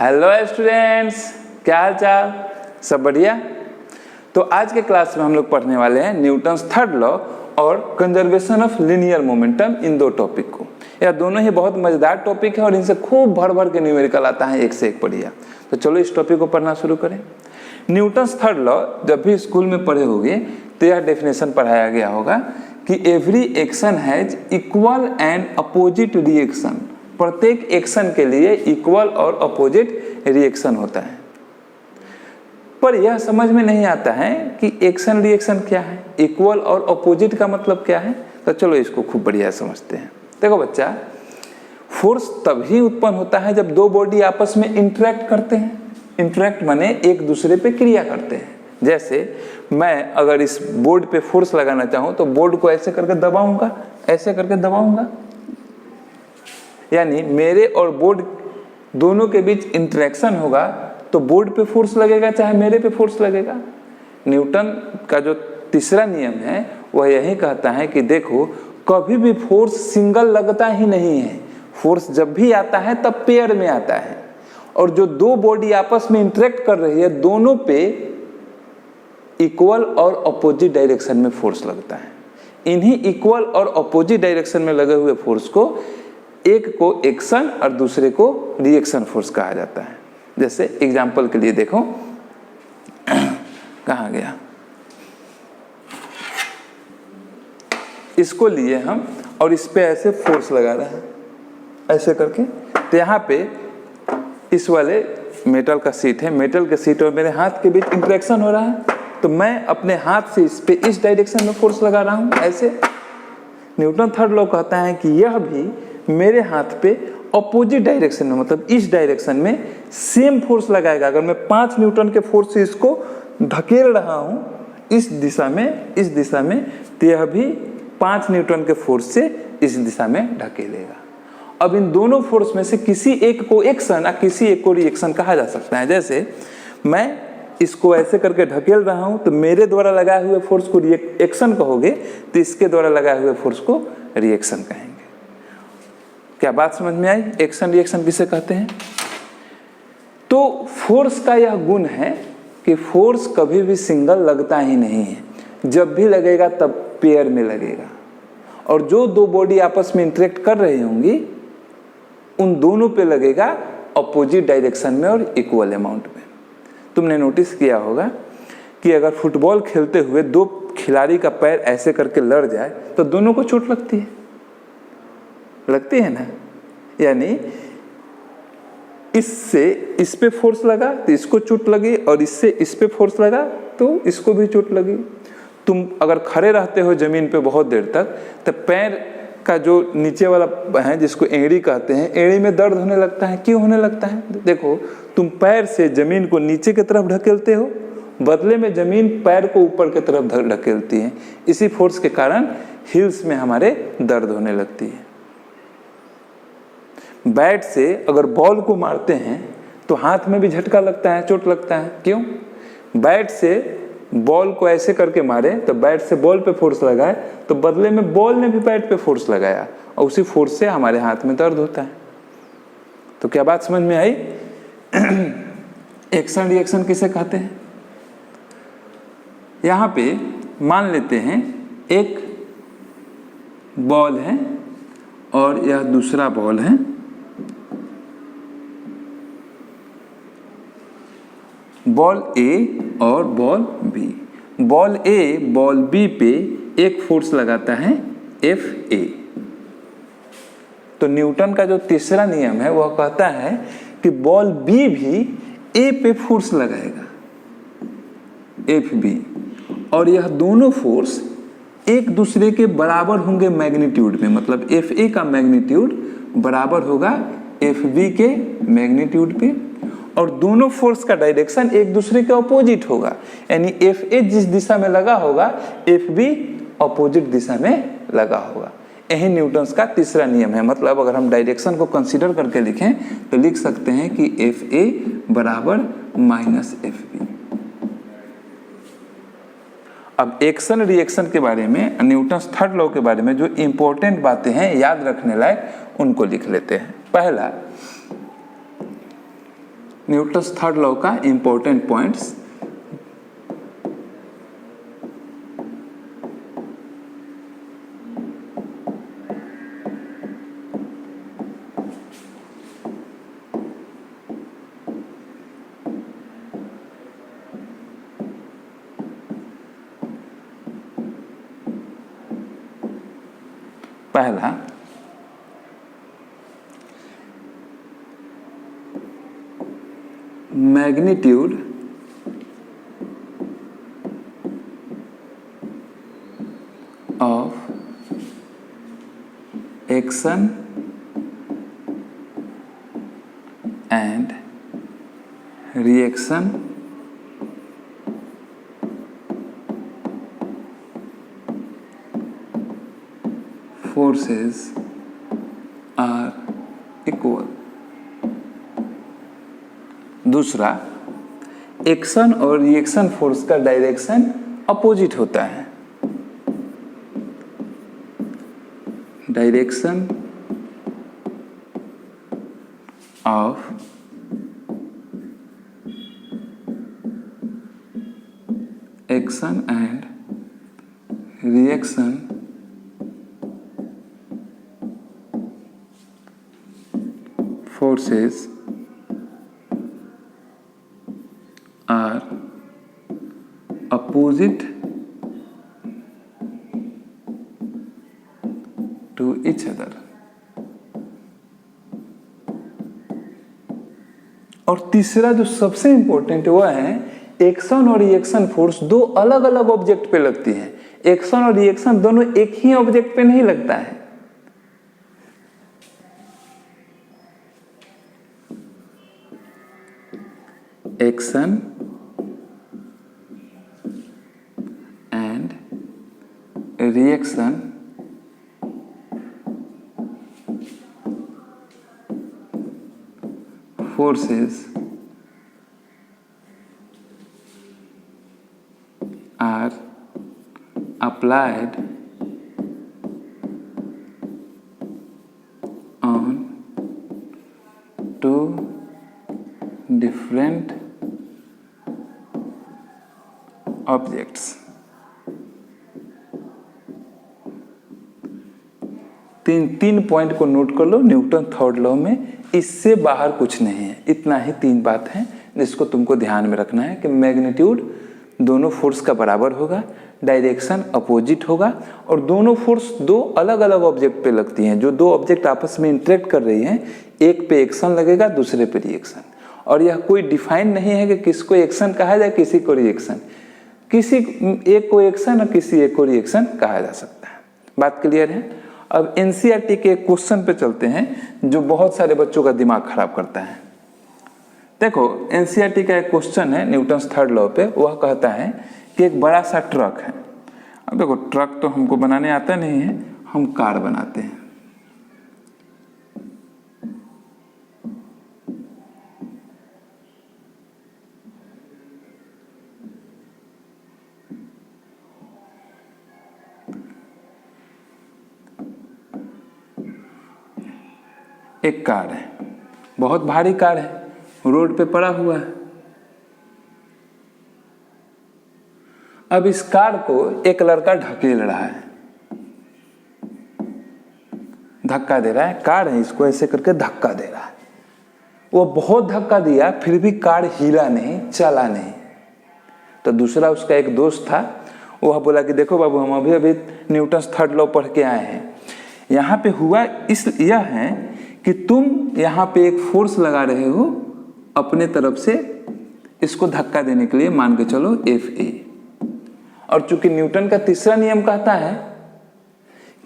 Hello students, क्या हाल चाल? सब बढ़िया। तो आज के क्लास में हम लोग पढ़ने वाले हैं न्यूटन्स थर्ड लॉ और कंजर्वेशन ऑफ लीनियर मोमेंटम। इन दो टॉपिक को, यह दोनों ही बहुत मजेदार टॉपिक है और इनसे खूब भर भर के न्यूमेरिकल आता है, एक से एक बढ़िया। तो चलो इस टॉपिक को पढ़ना शुरू करें। न्यूटन्स थर्ड लॉ जब भी स्कूल में पढ़े होंगे तो यह डेफिनेशन पढ़ाया गया होगा कि every action has equal and opposite reaction. प्रत्येक एक्शन के लिए इक्वल और अपोजिट रिएक्शन होता है। पर यह समझ में नहीं आता है कि एक्शन रिएक्शन क्या है, इक्वल और अपोजिट का मतलब क्या है। तो चलो इसको खूब बढ़िया समझते हैं। देखो बच्चा, फोर्स तभी उत्पन्न होता है जब दो बॉडी आपस में इंटरेक्ट करते हैं। इंटरेक्ट माने एक दूसरे पे क्रिया करते हैं। जैसे मैं अगर इस बोर्ड पे फोर्स लगाना चाहूं तो बोर्ड को ऐसे करके दबाऊंगा, ऐसे करके दबाऊंगा, यानी मेरे और बोर्ड दोनों के बीच इंटरेक्शन होगा तो बोर्ड पे फोर्स लगेगा चाहे मेरे पे फोर्स लगेगा। न्यूटन का जो तीसरा नियम है वह यही कहता है कि देखो, कभी भी फोर्स सिंगल लगता ही नहीं है। फोर्स जब भी आता है तब पेयर में आता है, और जो दो बॉडी आपस में इंटरेक्ट कर रही है दोनों पे इक्वल और अपोजिट डायरेक्शन में फोर्स लगता है। इन्हीं इक्वल और अपोजिट डायरेक्शन में लगे हुए फोर्स को एक को एक्शन और दूसरे को रिएक्शन फोर्स कहा जाता है। जैसे एग्जांपल के लिए देखो, कहाँ गया, इसको लिए हम और इस पे ऐसे फोर्स लगा रहे हैं ऐसे करके। तो यहाँ पे इस वाले मेटल का सीट है, मेटल के सीट और मेरे हाथ के बीच इंटरेक्शन हो रहा है, तो मैं अपने हाथ से इस पे इस डायरेक्शन में फोर्स लगा रहा हूँ ऐसे। न्यूटन थर्ड लॉ कहता है कि यह भी मेरे हाथ पे अपोजिट डायरेक्शन में, मतलब इस डायरेक्शन में सेम फोर्स लगाएगा। अगर मैं 5 न्यूटन के फोर्स से इसको धकेल रहा हूं इस दिशा में, तो यह भी 5 न्यूटन के फोर्स से इस दिशा में धकेलेगा। अब इन दोनों फोर्स में से किसी एक को एक्शन और किसी एक को रिएक्शन कहा जा सकता है। जैसे मैं इसको ऐसे करके ढकेल रहा हूं तो मेरे द्वारा लगाए हुए फोर्स को एक्शन कहोगे, तो इसके द्वारा लगाए हुए फोर्स को रिएक्शन कहेंगे। क्या बात समझ में आई? एक्शन रिएक्शन किसे कहते हैं? तो फोर्स का यह गुण है कि फोर्स कभी भी सिंगल लगता ही नहीं है, जब भी लगेगा तब पेयर में लगेगा, और जो दो बॉडी आपस में इंटरेक्ट कर रही होंगी उन दोनों पे लगेगा अपोजिट डायरेक्शन में और इक्वल अमाउंट में। तुमने नोटिस किया होगा कि अगर फुटबॉल खेलते हुए दो खिलाड़ी का पैर ऐसे करके लड़ जाए तो दोनों को चोट लगती है ना। यानी इससे इस पे फोर्स लगा तो इसको चोट लगी, और इससे इस पे फोर्स लगा तो इसको भी चोट लगी। तुम अगर खड़े रहते हो जमीन पे बहुत देर तक तो पैर का जो नीचे वाला है जिसको एड़ी कहते हैं, एड़ी में दर्द होने लगता है। क्यों होने लगता है? देखो, तुम पैर से जमीन को नीचे की तरफ ढकेलते हो, बदले में जमीन पैर को ऊपर की तरफ ढकेलती है। इसी फोर्स के कारण हिल्स में हमारे दर्द होने लगती है। बैट से अगर बॉल को मारते हैं तो हाथ में भी झटका लगता है, चोट लगता है। क्यों? बैट से बॉल को ऐसे करके मारे तो बैट से बॉल पे फोर्स लगाए, तो बदले में बॉल ने भी बैट पे फोर्स लगाया और उसी फोर्स से हमारे हाथ में दर्द होता है। तो क्या बात समझ में आई? एक्शन रिएक्शन किसे कहते हैं? यहां पे मान लेते हैं एक बॉल है और यह दूसरा बॉल है, बॉल ए और बॉल बी। बॉल ए बॉल बी पे एक फोर्स लगाता है Fa। तो न्यूटन का जो तीसरा नियम है वह कहता है कि बॉल बी भी ए पे फोर्स लगाएगा, Fb, और यह दोनों फोर्स एक दूसरे के बराबर होंगे मैग्नीट्यूड में। मतलब Fa का मैग्नीट्यूड बराबर होगा Fb के मैग्नीट्यूड पे, और दोनों फोर्स का डायरेक्शन एक दूसरे के अपोजिट होगा। यानी Fa जिस दिशा में लगा होगा Fb अपोजिट दिशा में लगा होगा। यही न्यूटन्स का तीसरा नियम है। मतलब अगर हम डायरेक्शन को कंसीडर करके लिखें तो लिख सकते हैं कि Fa बराबर -Fb। अब एक्शन रिएक्शन के बारे में, न्यूटन्स थर्ड लॉ के बारे में जो इंपॉर्टेंट बातें हैं याद रखने लायक, उनको लिख लेते हैं। पहला, न्यूटन्स थर्ड लॉ का इंपॉर्टेंट पॉइंट्स। पहला, magnitude of action and reaction forces are equal। दूसरा, एक्शन और रिएक्शन फोर्स का डायरेक्शन अपोजिट होता है। Direction of action and reaction forces are opposite to each other। और तीसरा जो सबसे इंपॉर्टेंट वह है, एक्शन और रिएक्शन फोर्स दो अलग अलग ऑब्जेक्ट पे लगती है। एक्शन और रिएक्शन दोनों एक ही ऑब्जेक्ट पे नहीं लगता है। Action and reaction forces are applied on two different objects। तीन पॉइंट को नोट कर लो न्यूटन थर्ड लॉ में, इससे बाहर कुछ नहीं है। इतना ही तीन बात है जिसको तुमको ध्यान में रखना है कि मैग्नीट्यूड दोनों फोर्स का बराबर होगा, डायरेक्शन अपोजिट होगा, और दोनों फोर्स दो अलग अलग ऑब्जेक्ट पे लगती हैं। जो दो ऑब्जेक्ट आपस में इंटरेक्ट कर रही हैं, एक पे एक्शन लगेगा, दूसरे पे रिएक्शन। और यह कोई डिफाइन नहीं है कि किसको एक्शन कहा जाए, किसी को रिएक्शन। किसी एक को एक्शन और किसी एक को रिएक्शन कहा जा सकता है। बात क्लियर है? अब एनसीईआरटी के क्वेश्चन पे चलते हैं जो बहुत सारे बच्चों का दिमाग खराब करता है। देखो, एनसीईआरटी का एक क्वेश्चन है न्यूटन्स थर्ड लॉ पे। वह कहता है कि एक बड़ा सा ट्रक है। अब देखो, ट्रक तो हमको बनाने आता नहीं है, हम कार बनाते हैं। एक कार है, बहुत भारी कार है, रोड पे पड़ा हुआ है। अब इस कार को एक लड़का ढकेल रहा है, धक्का दे रहा है। कार है, इसको ऐसे करके धक्का दे रहा है। वो बहुत धक्का दिया, फिर भी कार हिला नहीं, चला नहीं। तो दूसरा उसका एक दोस्त था, वह बोला कि देखो बाबू, हम अभी अभी न्यूटन्स थर्ड लॉ पढ़ के आए हैं। यहाँ पे हुआ यह है कि तुम यहाँ पे एक फोर्स लगा रहे हो अपने तरफ से इसको धक्का देने के लिए, मान के चलो Fa। और चूंकि न्यूटन का तीसरा नियम कहता है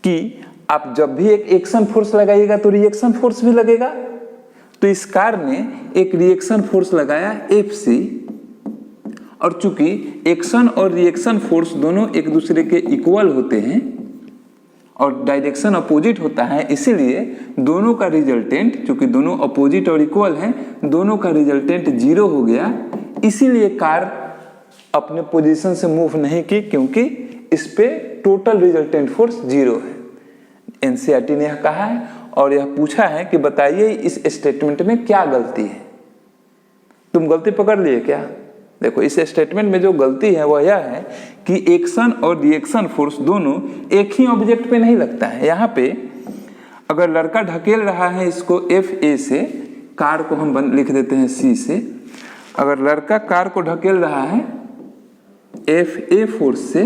कि आप जब भी एक एक्शन फोर्स लगाइएगा तो रिएक्शन फोर्स भी लगेगा, तो इस कार ने एक रिएक्शन फोर्स लगाया Fc। और चूंकि एक्शन और रिएक्शन फोर्स दोनों एक दूसरे के इक्वल होते हैं और डायरेक्शन अपोजिट होता है, इसीलिए दोनों का रिजल्टेंट, चूंकि दोनों अपोजिट और इक्वल हैं, दोनों का रिजल्टेंट 0 हो गया। इसीलिए कार अपने पोजीशन से मूव नहीं की, क्योंकि इस पे टोटल रिजल्टेंट फोर्स 0 है। एनसीईआरटी ने यह कहा है और यह पूछा है कि बताइए इस स्टेटमेंट में क्या गलती है। तुम गलती पकड़ लिए क्या? देखो इस स्टेटमेंट में जो गलती है वह यह है कि एक्शन और रिएक्शन फोर्स दोनों एक ही ऑब्जेक्ट पे नहीं लगता है। यहाँ पे अगर लड़का ढकेल रहा है इसको FA से, कार को हम लिख देते हैं C से, अगर लड़का कार को ढकेल रहा है FA फोर्स से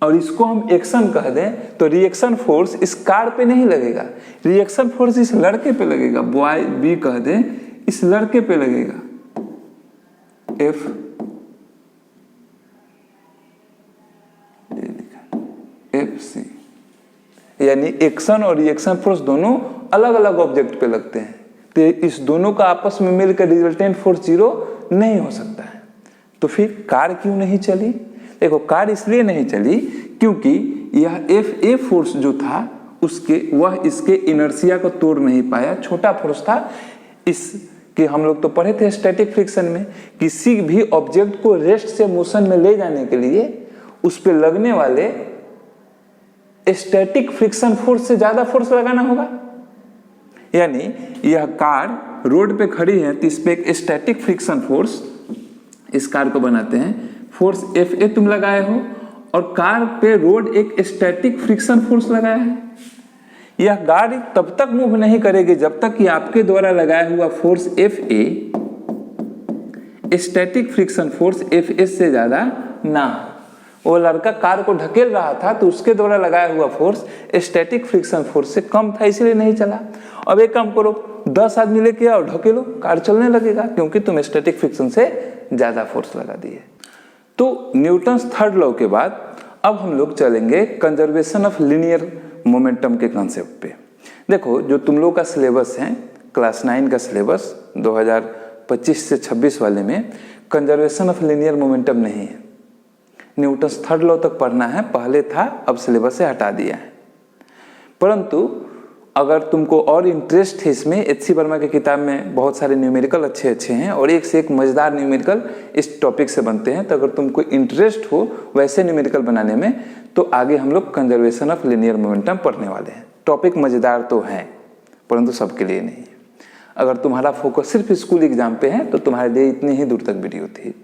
और इसको हम एक्शन कह दें तो रिएक्शन फोर्स इस कार पे नहीं लगेगा, रिएक्शन फोर्स इस लड़के पे लगेगा। बॉय B कह दें, इस लड़के पे लगेगा FC, यानी एक्शन और रिएक्शन फोर्स दोनों अलग अलग ऑब्जेक्ट पे लगते हैं, तो इस दोनों का आपस में मिलकर रिजल्टेंट फोर्स 0 नहीं हो सकता है। तो फिर कार क्यों नहीं चली? देखो कार इसलिए नहीं चली क्योंकि यह FA फोर्स जो था वह इसके इनर्शिया को तोड़ नहीं पाया, छोटा फोर्स था। इसके हम लोग तो पढ़े थे स्टैटिक फ्रिक्शन में, किसी भी ऑब्जेक्ट को रेस्ट से मोशन में ले जाने के लिए उस पर लगने वाले स्टैटिक फ्रिक्शन फोर्स से ज्यादा फोर्स लगाना होगा। यानी यह कार रोड पे खड़ी है तो इस पे एक स्टैटिक फ्रिक्शन फोर्स, इस कार को बनाते हैं फोर्स FA तुम लगाए हो, और कार पे रोड एक स्टैटिक फ्रिक्शन फोर्स लगाया है। यह गाड़ी तब तक मूव नहीं करेगी जब तक कि आपके द्वारा लगाया हुआ force FA static friction force FS से ज्यादा ना हो। वो लड़का कार को ढकेल रहा था तो उसके द्वारा लगाया हुआ फोर्स स्टैटिक फ्रिक्शन फोर्स से कम था, इसलिए नहीं चला। अब एक काम करो, 10 आदमी लेके आओ, ढकेलो, कार चलने लगेगा क्योंकि तुम स्टैटिक फ्रिक्शन से ज्यादा फोर्स लगा दिए। तो न्यूटन्स थर्ड लॉ के बाद अब हम लोग चलेंगे कंजर्वेशन ऑफ लीनियर मोमेंटम के कॉन्सेप्ट पे। देखो जो तुम लोग का सिलेबस है क्लास 9 का सिलेबस 2025 से 26 वाले में कंजर्वेशन ऑफ लीनियर मोमेंटम नहीं है। न्यूटन्स थर्ड लॉ तक पढ़ना है, पहले था, अब सिलेबस से हटा दिया है। परंतु अगर तुमको और इंटरेस्ट है इसमें, HC वर्मा की किताब में बहुत सारे न्यूमेरिकल अच्छे अच्छे हैं और एक से एक मजेदार न्यूमेरिकल इस टॉपिक से बनते हैं, तो अगर तुमको इंटरेस्ट हो वैसे न्यूमेरिकल बनाने में तो आगे हम लोग कंजर्वेशन ऑफ लीनियर मोमेंटम पढ़ने वाले हैं। टॉपिक मजेदार तो है परंतु सबके लिए नहीं है। अगर तुम्हारा फोकस सिर्फ स्कूल एग्जाम पे है तो तुम्हारे लिए इतनी ही दूर तक वीडियो थी।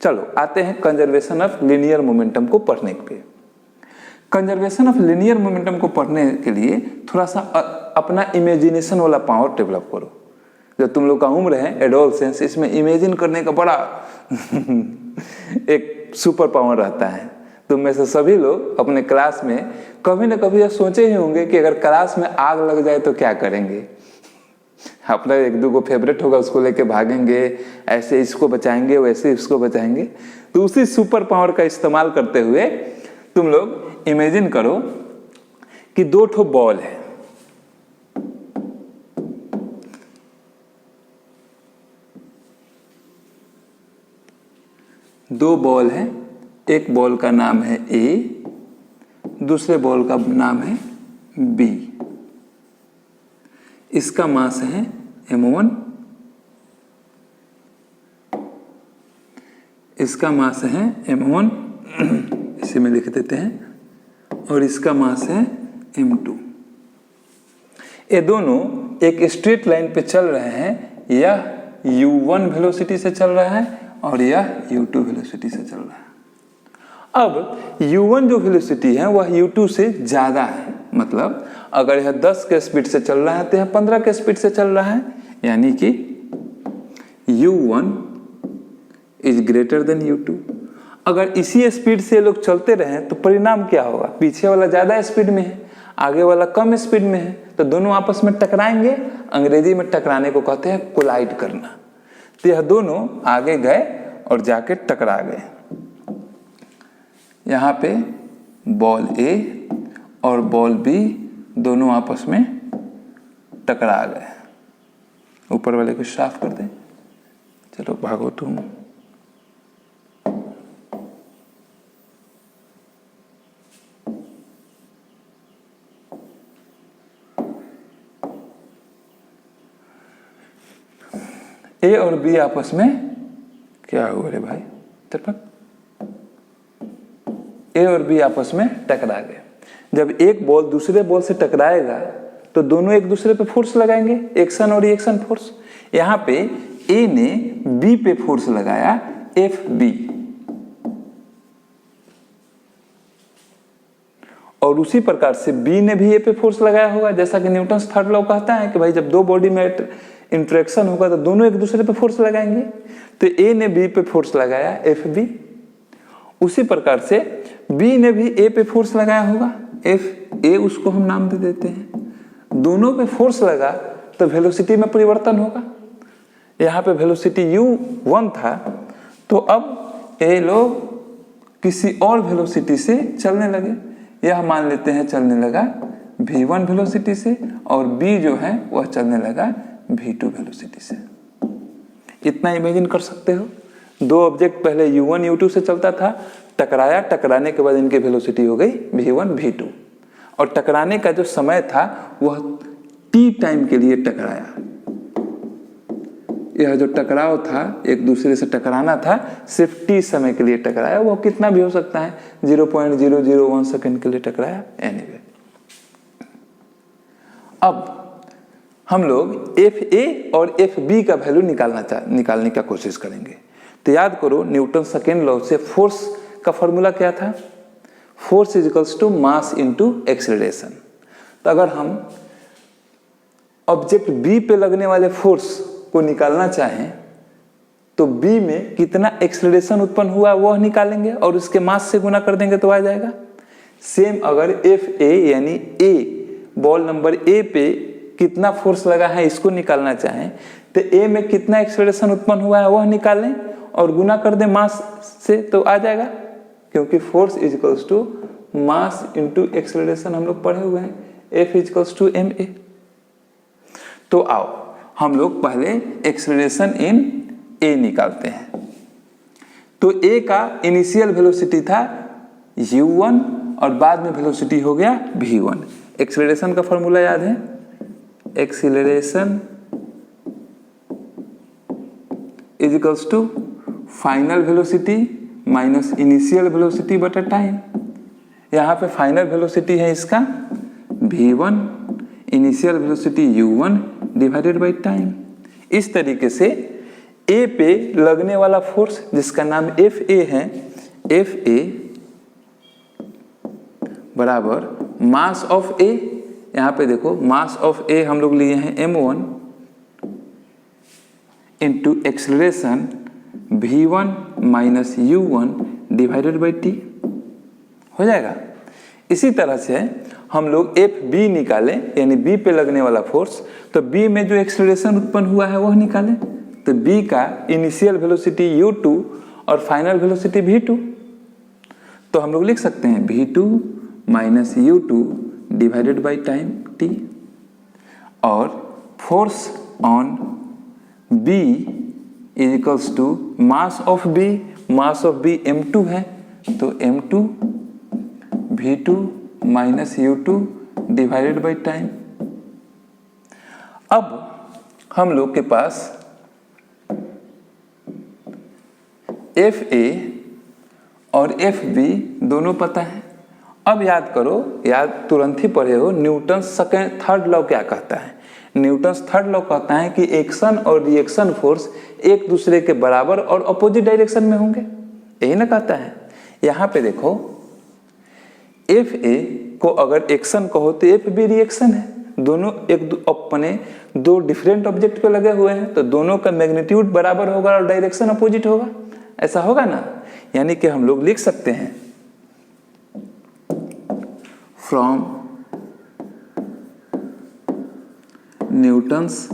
चलो आते हैं कंजर्वेशन ऑफ लीनियर मोमेंटम को पढ़ने पे। कंजर्वेशन ऑफ लीनियर मोमेंटम को पढ़ने के लिए थोड़ा सा अपना इमेजिनेशन वाला पावर डेवलप करो। जब तुम लोग का उम्र है एडोलसेंस, इसमें इमेजिन करने का बड़ा एक सुपर पावर रहता है। तुम में से सभी लोग अपने क्लास में कभी ना कभी यह सोचे ही होंगे कि अगर क्लास में आग लग जाए तो क्या करेंगे। अपना एक दो को फेवरेट होगा उसको लेके भागेंगे, ऐसे इसको बचाएंगे वैसे इसको बचाएंगे। तो उसी सुपर पावर का इस्तेमाल करते हुए तुम लोग इमेजिन करो कि 2 ठो बॉल है, दो बॉल है, एक बॉल का नाम है A, दूसरे बॉल का नाम है B। इसका मास है m1, इसका मास है m1 इसी में लिख देते हैं, और इसका मास है m2। ये दोनों एक स्ट्रेट लाइन पे चल रहे हैं। यह u1 वेलोसिटी से चल रहा है और यह u2 वेलोसिटी से चल रहा है। अब u1 जो वेलोसिटी है वह u2 से ज्यादा है, मतलब अगर यह 10 के स्पीड से चल रहा है तो यह 15 के स्पीड से चल रहा है, यानी कि u1 is greater than u2। अगर इसी स्पीड से लोग चलते रहे तो परिणाम क्या होगा? पीछे वाला ज्यादा स्पीड में है, आगे वाला कम स्पीड में है, तो दोनों आपस में टकराएंगे। अंग्रेजी में टकराने को कहते हैं कोलाइड करना। तो यह दोनों आगे गए और जाके टकरा गए। यहाँ पे बॉल A और बॉल B दोनों आपस में टकरा गए। ऊपर वाले को साफ कर दें। चलो भागो तुम। A और B आपस में क्या हुआ रे भाई? तरपक। A और B आपस में टकरा गए। जब एक बॉल दूसरे बॉल से टकराएगा तो दोनों एक दूसरे पे फोर्स लगाएंगे, एक्शन और रिएक्शन फोर्स। यहाँ पे A ने बी पे फोर्स लगाया एफ बी, और उसी प्रकार से बी ने भी ए पे फोर्स लगाया होगा, जैसा कि न्यूटन्स थर्ड लॉ कहता है कि भाई जब दो बॉडी में इंटरेक्शन होगा तो दोनों एक दूसरे पे फोर्स लगाएंगे। तो ए ने बी पे फोर्स लगाया एफ बी, उसी प्रकार से बी ने भी ए पे फोर्स लगाया होगा एफ ए, उसको हम नाम दे देते हैं। दोनों पे फोर्स लगा तो वेलोसिटी में परिवर्तन होगा। यहाँ पे वेलोसिटी u1 था, तो अब ये लोग किसी और वेलोसिटी से चलने लगे। यह मान लेते हैं चलने लगा v1 वेलोसिटी से, और b जो है वह चलने लगा v2 वेलोसिटी से। इतना इमेजिन कर सकते हो, दो ऑब्जेक्ट पहले u1 u2 से चलता था, टकराया, टकराने के बाद इनकी वेलोसिटी हो गई v1 v2, और टकराने का जो समय था वह t टाइम के लिए टकराया। यह जो टकराव था, एक दूसरे से टकराना था, सिर्फ t समय के लिए टकराया। वो कितना भी हो सकता है, 0.001 सेकेंड के लिए टकराया। एनीवे, अब हम लोग एफ ए और एफ बी का वैल्यू निकालने का कोशिश करेंगे। तो याद करो, न्यूटन सेकेंड लॉ से फोर्स का फॉर्मूला क्या था, force is equals to mass into acceleration. तो अगर हम ऑब्जेक्ट बी पे लगने वाले फोर्स को निकालना चाहें तो बी में कितना एक्सेलरेशन उत्पन्न हुआ वह निकालेंगे और उसके मास से गुना कर देंगे तो आ जाएगा। सेम अगर एफ ए यानी ए, बॉल नंबर ए पे कितना फोर्स लगा है इसको निकालना चाहें तो ए में कितना एक्सेलरेशन उत्पन्न हुआ है वह निकालें और गुना कर दें मास से तो आ जाएगा, क्योंकि force is equals to mass into acceleration हम लोग पढ़े हुए हैं, F is equals to m a. तो आओ हम लोग पहले एक्सेलरेशन इन ए निकालते हैं। तो ए का इनिशियल वेलोसिटी था u1 और बाद में वेलोसिटी हो गया v1। एक्सेलरेशन का फॉर्मूला याद है, acceleration is equals to final velocity minus initial velocity बटा टाइम। यहाँ पे फाइनल वेलोसिटी है इसका v1, initial velocity u1 divided by time. इस तरीके से ए पे लगने वाला फोर्स जिसका नाम एफ ए है, एफ ए बराबर मास ऑफ ए, यहाँ पे देखो मास ऑफ ए हम लोग लिए हैं m1 into acceleration v1 minus u1 divided by T हो जाएगा। इसी तरह से हम लोग एफ बी निकालें, यानी बी पे लगने वाला फोर्स, तो बी में जो एक्सेलरेशन उत्पन्न हुआ है वह निकालें। तो बी का इनिशियल वेलोसिटी u2 और फाइनल वेलोसिटी v2, तो हम लोग लिख सकते हैं v2 minus u2 divided by time t, और force on b is equals to mass of b, mass of b m2 है, तो m2 v2 minus u2 divided by time. अब हम लोग के पास एफ ए और एफ बी दोनों पता है। अब याद करो, याद तुरंत ही पढ़े हो, न्यूटन सेकंड थर्ड लॉ क्या कहता है। न्यूटन्स थर्ड लॉ कहता है कि एक्शन और रिएक्शन फोर्स एक दूसरे के बराबर और अपोजिट डायरेक्शन में होंगे, यही ना कहता है। यहाँ पे देखो, एफ ए को अगर एक्शन कहो तो एफ बी रिएक्शन है, दोनों अपने दो डिफरेंट ऑब्जेक्ट पे लगे हुए हैं, तो दोनों का मैग्नीट्यूड बराबर होगा और डायरेक्शन अपोजिट होगा, ऐसा होगा ना। यानी कि हम लोग लिख सकते हैं from Newton's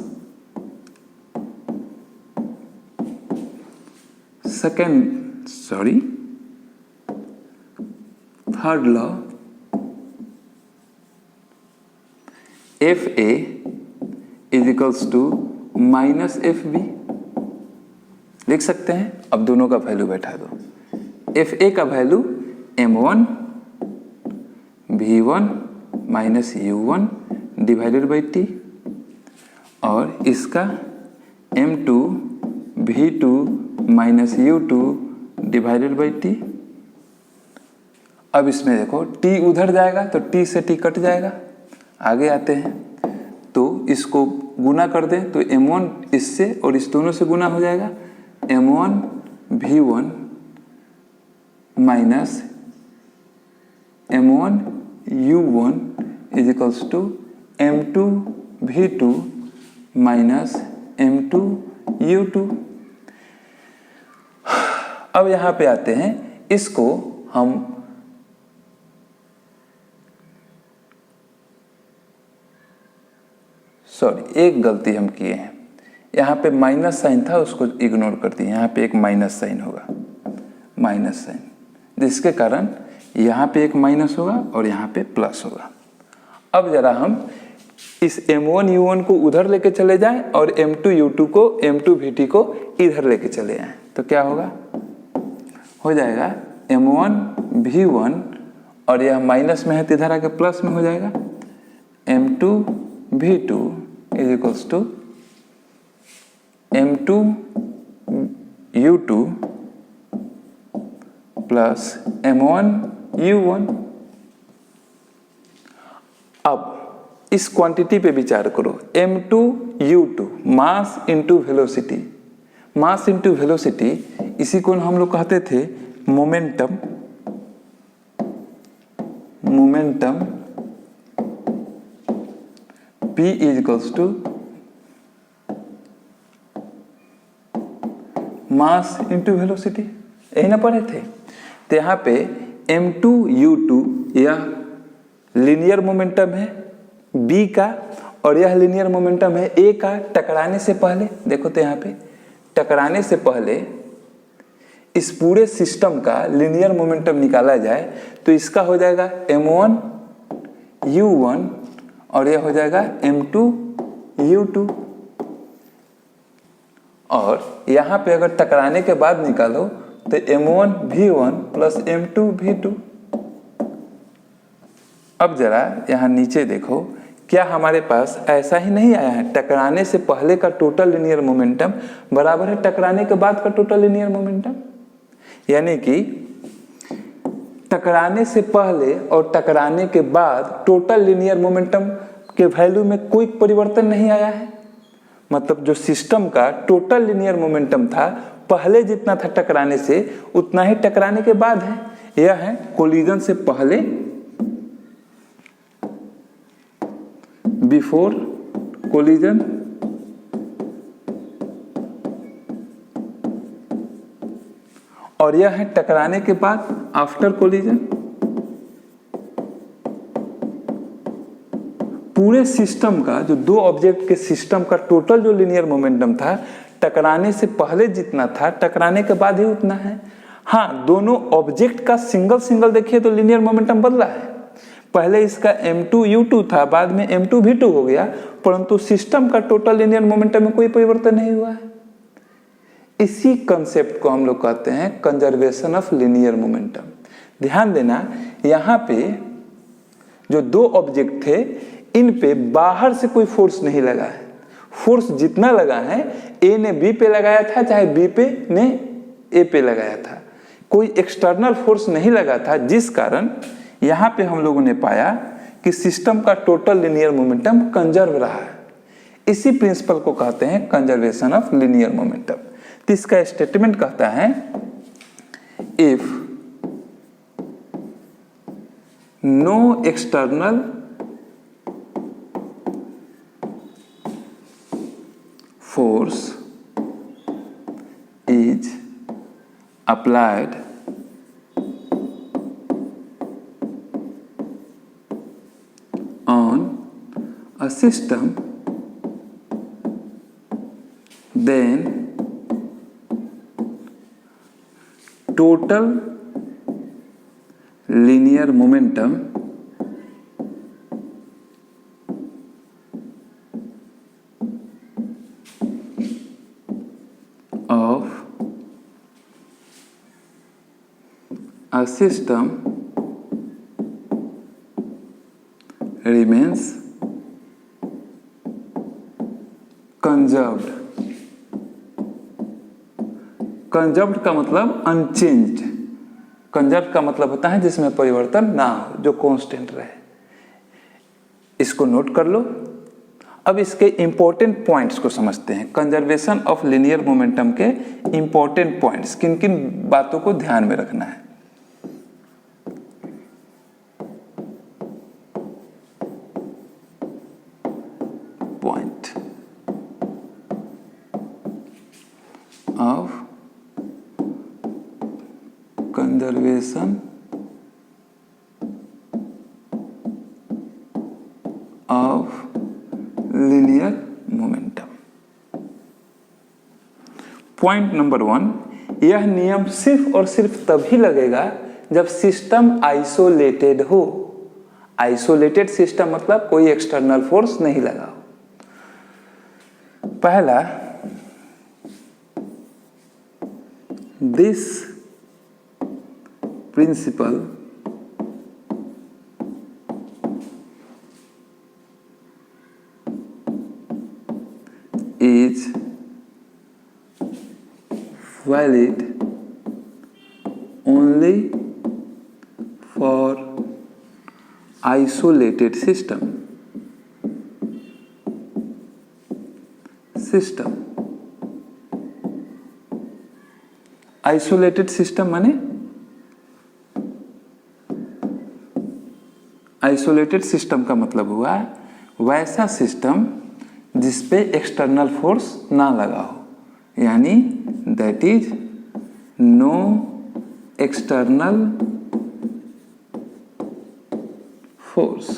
third law, F A is equals to minus F B लिख सकते हैं। अब दोनों का वैल्यू बैठा दो, एफ ए का value m1 v1 minus u1 divided by T, और इसका m2 v2 minus u2 divided by T. अब इसमें देखो t उधर जाएगा तो t से t कट जाएगा, आगे आते हैं तो इसको गुना कर दें तो m1 इससे और इस दोनों से गुना हो जाएगा, m1 v1 minus m1 u1 is equals to m2 v2 minus m2 u2। अब यहां पे आते हैं, इसको हम एक गलती हम किए हैं, यहाँ पे माइनस साइन था उसको इग्नोर कर दिए, यहाँ पे एक माइनस साइन होगा, माइनस साइन, जिसके कारण यहाँ पे एक माइनस होगा और यहाँ पे प्लस होगा। अब जरा हम इस m1 u1 को उधर लेके चले जाएं और m2 u2 को m2 vt को इधर लेके चले आए तो क्या होगा, हो जाएगा m1 v1 और यह माइनस में है तो इधर आके प्लस में हो जाएगा m2 v2 is equals to m2 u2 plus m1 u1। अब इस क्वांटिटी पे विचार करो, m2 u2 mass into velocity, mass into velocity, इसी को हम लोग कहते थे momentum, momentum p is equals to mass into velocity, यही ना पढ़े थे। तो यहाँ पे m2 u2 यह लीनियर मोमेंटम है b का और यह लीनियर मोमेंटम है a का। टकराने से पहले देखो तो यहाँ पे टकराने से पहले इस पूरे सिस्टम का लीनियर मोमेंटम निकाला जाए तो इसका हो जाएगा m1 u1 और यह हो जाएगा m2 u2। और यहाँ पे अगर टकराने के बाद निकालो तो m1 v1 plus m2 v2। अब जरा यहाँ नीचे देखो, क्या हमारे पास ऐसा ही नहीं आया है, टकराने से पहले का टोटल लीनियर मोमेंटम बराबर है टकराने के बाद का टोटल लीनियर मोमेंटम, यानी कि टकराने से पहले और टकराने के बाद टोटल लीनियर मोमेंटम के वैल्यू में कोई परिवर्तन नहीं आया है। मतलब जो सिस्टम का टोटल लीनियर मोमेंटम था पहले जितना था टकराने से उतना ही टकराने के बाद है। यह है कोलिजन से पहले, बिफोर कोलिजन, और यह है टकराने के बाद, आफ्टर कोलिजन। पूरे सिस्टम का जो दो ऑब्जेक्ट के सिस्टम का टोटल जो लीनियर मोमेंटम था टकराने से पहले जितना था टकराने के बाद ही उतना है। हाँ, दोनों ऑब्जेक्ट का सिंगल सिंगल देखिए तो लीनियर मोमेंटम बदला है। पहले इसका m2 u2 था, बाद में m2 v2 हो गया, परंतु सिस्टम का टोटल लीनियर मोमेंटम में कोई परिवर्तन नहीं हुआ है। इसी कंसेप्ट को हम लोग कहते हैं कंजर्वेशन ऑफ लीनियर मोमेंटम। ध्यान देना, यहाँ पे जो दो ऑब्जेक्ट थे इन पे बाहर से कोई फोर्स नहीं लगा है। फोर्स जितना लगा है ए ने बी पे लगाया था, चाहे बी पे ने ए पे लगाया था, कोई एक्सटर्नल फोर्स नहीं लगा था, जिस कारण यहाँ पे हम लोगों ने पाया कि सिस्टम का टोटल लीनियर मोमेंटम कंजर्व रहा है। इसी प्रिंसिपल को कहते हैं कंजर्वेशन ऑफ लीनियर मोमेंटम। तो इसका स्टेटमेंट कहता है if no external force is applied on a system, then total linear momentum of a system remains conserved। Conserved का मतलब अनचेंज्ड, कंजर्व का मतलब होता है जिसमें परिवर्तन ना हो, जो कांस्टेंट रहे। इसको नोट कर लो। अब इसके इंपॉर्टेंट पॉइंट्स को समझते हैं। कंजर्वेशन ऑफ लीनियर मोमेंटम के इंपॉर्टेंट पॉइंट्स, किन किन बातों को ध्यान में रखना है। Point of conservation of linear momentum. Point number 1, यह नियम सिर्फ और सिर्फ तभी लगेगा जब सिस्टम आइसोलेटेड हो। आइसोलेटेड सिस्टम मतलब कोई एक्सटर्नल फोर्स नहीं लगा हो। पहला, this principle is valid only for isolated system. Isolated system माने आइसोलेटेड सिस्टम का मतलब हुआ वैसा सिस्टम जिसपे एक्सटर्नल फोर्स ना लगा हो, यानी that is no external force.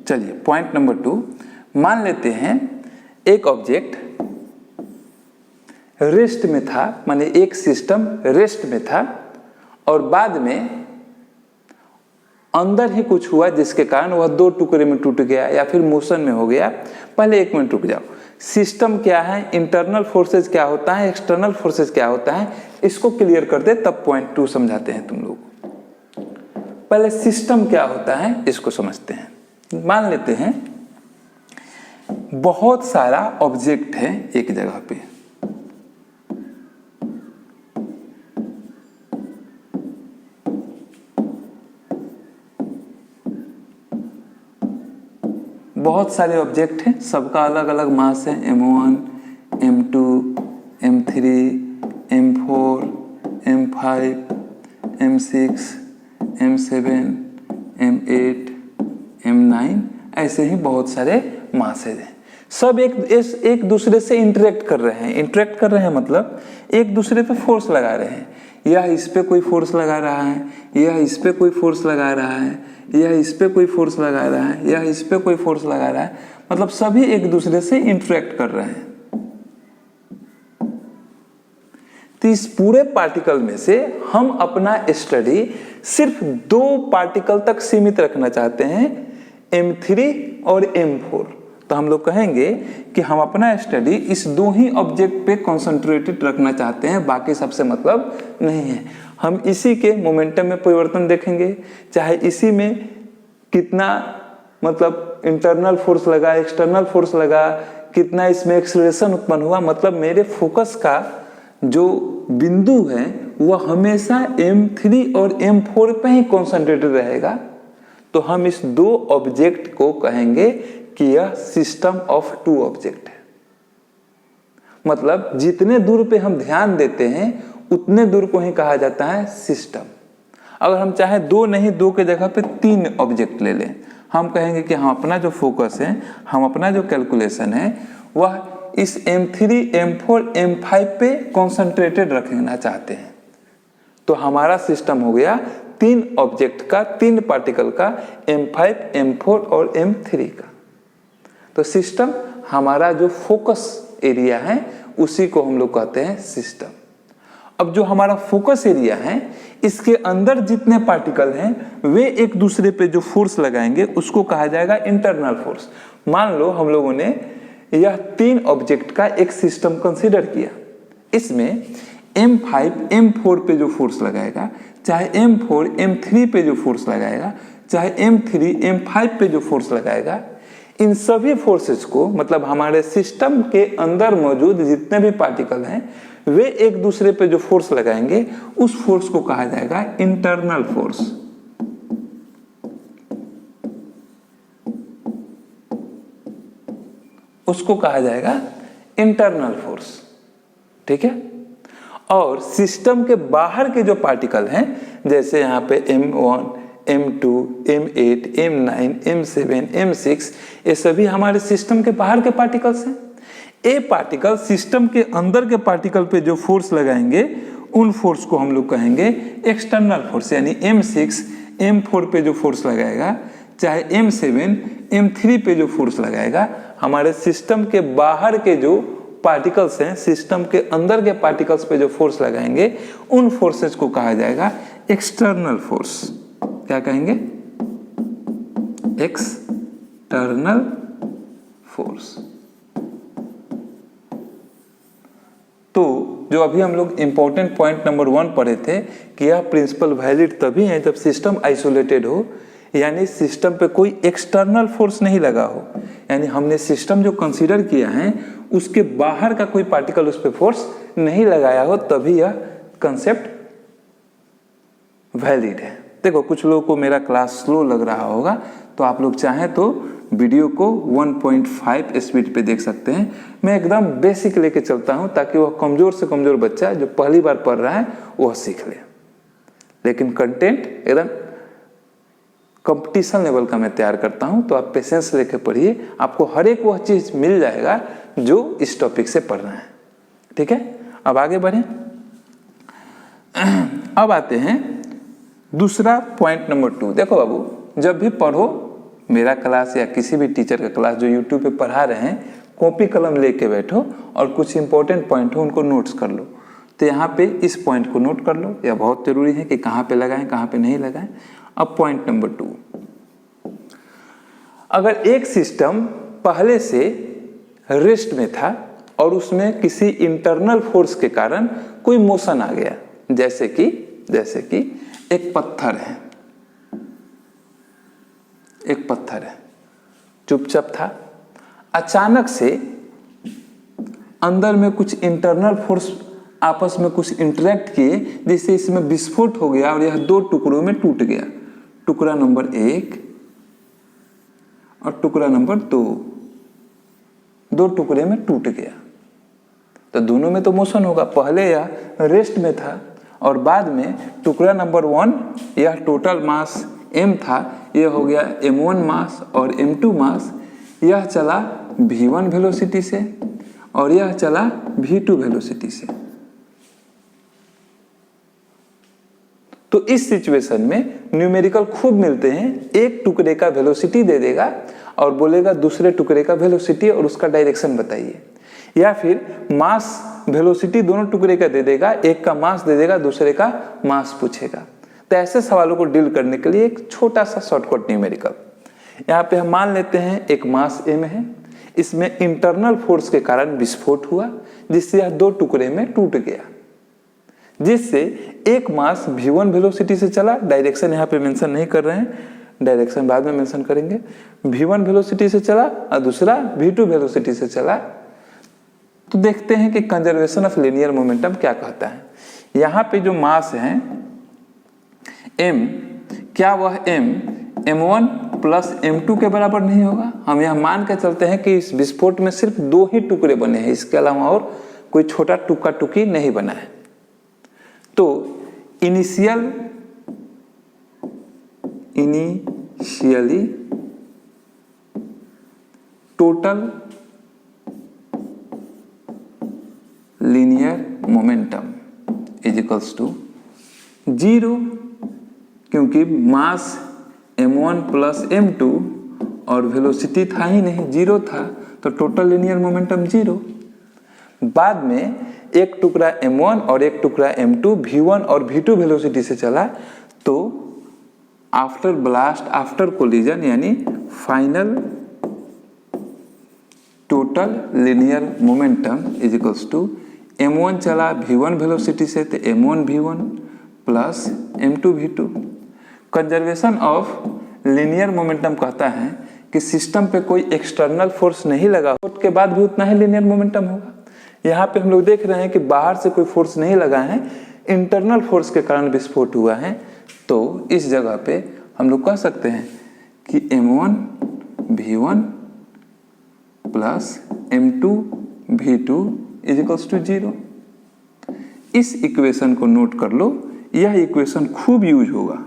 चलिए पॉइंट नंबर 2, मान लेते हैं एक ऑब्जेक्ट रेस्ट में था, माने एक सिस्टम रेस्ट में था और बाद में अंदर ही कुछ हुआ जिसके कारण वह 2 टुकड़े में टूट गया या फिर मोशन में हो गया। पहले 1 मिनट रुक जाओ। सिस्टम क्या है, इंटरनल फोर्सेज क्या होता है, एक्सटर्नल फोर्सेज क्या होता है, इसको क्लियर कर दे तब पॉइंट 2 समझाते हैं तुम लोग। पहले सिस्टम क्या होता है इसको समझते हैं। मान लेते हैं बहुत सारा ऑब्जेक्ट है एक जगह पे, बहुत सारे ऑब्जेक्ट हैं, सबका अलग अलग मास है, m1, m2, m3, m4, m5, m6, m7, m8, m9, ऐसे ही बहुत सारे मासेज हैं। सब एक दूसरे से इंटरेक्ट कर रहे हैं। इंटरेक्ट कर रहे हैं मतलब एक दूसरे पे फोर्स लगा रहे हैं। यह इस पे कोई फोर्स लगा रहा है, यह इस पे कोई फोर्स लगा रहा है, यह इस पे कोई फोर्स लगा रहा है, यह इस पे कोई फोर्स लगा रहा है, मतलब सभी एक दूसरे से इंटरेक्ट कर रहे हैं। तो इस पूरे पार्टिकल में से हम अपना स्टडी सिर्फ 2 पार्टिकल तक सीमित रखना चाहते हैं, m3 और m4। तो हम लोग कहेंगे कि हम अपना स्टडी इस 2 ही ऑब्जेक्ट पे कंसंट्रेटेड रखना चाहते हैं, बाकी सबसे मतलब नहीं है। हम इसी के मोमेंटम में परिवर्तन देखेंगे, चाहे इसी में कितना मतलब इंटरनल फोर्स लगा, एक्सटर्नल फोर्स लगा, कितना इसमें एक्सीलरेशन उत्पन्न हुआ, मतलब मेरे फोकस का जो बिंदु है वह हमेशा m3 और m4 पे ही कंसंट्रेटेड रहेगा। तो हम इस 2 ऑब्जेक्ट को कहेंगे कि यह सिस्टम ऑफ 2 ऑब्जेक्ट है। मतलब जितने दूर पे हम ध्यान देते हैं उतने दूर को ही कहा जाता है सिस्टम। अगर हम चाहे 2 नहीं, 2 के जगह पे 3 ऑब्जेक्ट ले लें, हम कहेंगे कि हम अपना जो फोकस है, हम अपना जो कैलकुलेशन है वह इस m3, m4, m5 पे कंसंट्रेटेड रखना चाहते हैं। तो हमारा सिस्टम हो गया 3 ऑब्जेक्ट का, 3 पार्टिकल का, m5, m4 और m3 का। तो सिस्टम हमारा जो फोकस एरिया है उसी को हम लोग कहते हैं सिस्टम। अब जो हमारा फोकस एरिया है इसके अंदर जितने पार्टिकल हैं वे एक दूसरे पे जो फोर्स लगाएंगे उसको कहा जाएगा इंटरनल फोर्स। मान लो हम लोगों ने यह 3 ऑब्जेक्ट का एक सिस्टम कंसीडर किया, इसमें m5, m4 पे जो फोर्स लगाएगा, चाहे m4, m3 पे जो फोर्स लगाएगा, चाहे m3, m5 पे जो फोर्स लगाएगा, इन सभी फोर्सेस को मतलब हमारे सिस्टम के अंदर मौजूद जितने भी पार्टिकल हैं वे एक दूसरे पे जो फोर्स लगाएंगे उस फोर्स को कहा जाएगा इंटरनल फोर्स। उसको कहा जाएगा इंटरनल फोर्स। ठीक है, और सिस्टम के बाहर के जो पार्टिकल हैं, जैसे यहाँ पे M1, M2, M8, M9, M7, M6, ये सभी हमारे सिस्टम के बाहर के पार्टिकल्स हैं। ये पार्टिकल सिस्टम के अंदर के पार्टिकल पे जो फोर्स लगाएंगे उन फोर्स को हम लोग कहेंगे एक्सटर्नल फोर्स। यानी M6, M4 पे जो फोर्स लगाएगा, चाहे M7, M3 पे जो फोर्स लगाएगा, हमारे सिस्टम के बाहर के जो पार्टिकल्स हैं, सिस्टम के अंदर के पार्टिकल्स पे जो फोर्स लगाएंगे उन फोर्सेस को कहा जाएगा एक्सटर्नल फोर्स। क्या कहेंगे? External force. तो जो अभी हम लोग इंपॉर्टेंट पॉइंट नंबर 1 पढ़े थे कि यह प्रिंसिपल वैलिड तभी है जब सिस्टम आइसोलेटेड हो, यानी सिस्टम पे कोई एक्सटर्नल फोर्स नहीं लगा हो, यानी हमने सिस्टम जो कंसीडर किया है उसके बाहर का कोई पार्टिकल उस पे फोर्स नहीं लगाया हो, तभी यह कंसेप्ट वैलिड है। देखो, कुछ लोगों को मेरा क्लास स्लो लग रहा होगा, तो आप लोग चाहें तो वीडियो को 1.5 स्पीड पे देख सकते हैं। मैं एकदम बेसिक लेके चलता हूं ताकि वह कमजोर से कमजोर बच्चा जो पहली बार पढ़ रहा है वह सीख ले, लेकिन कंटेंट एकदम कंपटीशन लेवल का मैं तैयार करता हूं। तो आप पेशेंस लेके पढ़िए, आपको हर एक वह चीज मिल जाएगा जो इस टॉपिक से पढ़ना है। ठीक है, अब आगे बढ़ें। अब आते हैं दूसरा पॉइंट नंबर 2। देखो बाबू, जब भी पढ़ो मेरा क्लास या किसी भी टीचर का क्लास जो यूट्यूब पे पढ़ा रहे हैं, कॉपी कलम लेके बैठो और कुछ इंपॉर्टेंट पॉइंट हो उनको नोट्स कर लो। तो यहाँ पे इस पॉइंट को नोट कर लो, यह बहुत जरूरी है कि कहाँ पे लगाएं कहाँ पे नहीं लगाएं। अब पॉइंट नंबर 2, अगर एक सिस्टम पहले से रेस्ट में था और उसमें किसी इंटरनल फोर्स के कारण कोई मोशन आ गया, जैसे कि एक पत्थर है, चुपचाप था, अचानक से अंदर में कुछ इंटरनल फोर्स आपस में कुछ इंटरेक्ट किए, जिससे इसमें विस्फोट हो गया और यह 2 टुकड़ों में टूट गया। टुकड़ा नंबर 1 और टुकड़ा नंबर 2, 2 टुकड़े में टूट गया। तो दोनों में तो मोशन होगा, पहले यह रेस्ट में था और बाद में टुकड़ा नंबर 1 यह टोटल मास m था, यह हो गया m1 मास और m2 मास, यह चला v1 वेलोसिटी से और यह चला v2 वेलोसिटी से। तो इस सिचुएशन में न्यूमेरिकल खूब मिलते हैं, एक टुकड़े का वेलोसिटी दे देगा और बोलेगा दूसरे टुकड़े का वेलोसिटी और उसका डायरेक्शन बताइए, या फिर मास वेलोसिटी दोनों टुकड़े का दे देगा, एक का मास दे देगा दूसरे का मास पूछेगा। तो ऐसे सवालों को डील करने के लिए एक छोटा सा शॉर्टकट न्यूमेरिकल, यहाँ पे हम मान लेते हैं एक मास m है, इसमें इंटरनल फोर्स के कारण विस्फोट हुआ जिससे यह 2 टुकड़े में टूट गया, जिससे एक मास v1 वेलोसिटी से चला, डायरेक्शन यहाँ पे मेंशन नहीं कर रहे हैं, डायरेक्शन बाद में मेंशन करेंगे, v1 वेलोसिटी से चला और दूसरा v2 वेलोसिटी से चला। तो देखते हैं कि कंजर्वेशन ऑफ लीनियर मोमेंटम क्या कहता है। यहाँ पे जो मास है m, क्या वह m1 प्लस m2 के बराबर नहीं होगा? हम यह मान के चलते हैं कि इस विस्फोट में सिर्फ 2 ही टुकड़े बने हैं, इसके अलावा और कोई छोटा टुक्का टुकी नहीं बना है। तो initially total linear momentum is equals to 0, क्योंकि मास m1 प्लस m2 और वेलोसिटी था ही नहीं, 0 था, तो टोटल लीनियर मोमेंटम 0। बाद में एक टुकड़ा m1 और एक टुकड़ा m2 v1 और v2 वेलोसिटी से चला, तो आफ्टर ब्लास्ट आफ्टर कोलिजन यानी final total linear momentum is equals to m1 चला v1 वेलोसिटी से, तो m1 v1 plus m2 v2। Conservation of linear momentum कहता है कि सिस्टम पे कोई एक्सटर्नल फोर्स नहीं लगा, के बाद भी उतना ही लीनियर मोमेंटम होगा। यहाँ पे हम लोग देख रहे हैं कि बाहर से कोई फोर्स नहीं लगा है, इंटरनल फोर्स के कारण विस्फोट हुआ है। तो इस जगह पे हम लोग कह सकते हैं कि m1 v1 plus m2 v2 is equals to 0। इस इक्वेशन को नोट कर लो, यह इक्वेशन खूब यूज होगा।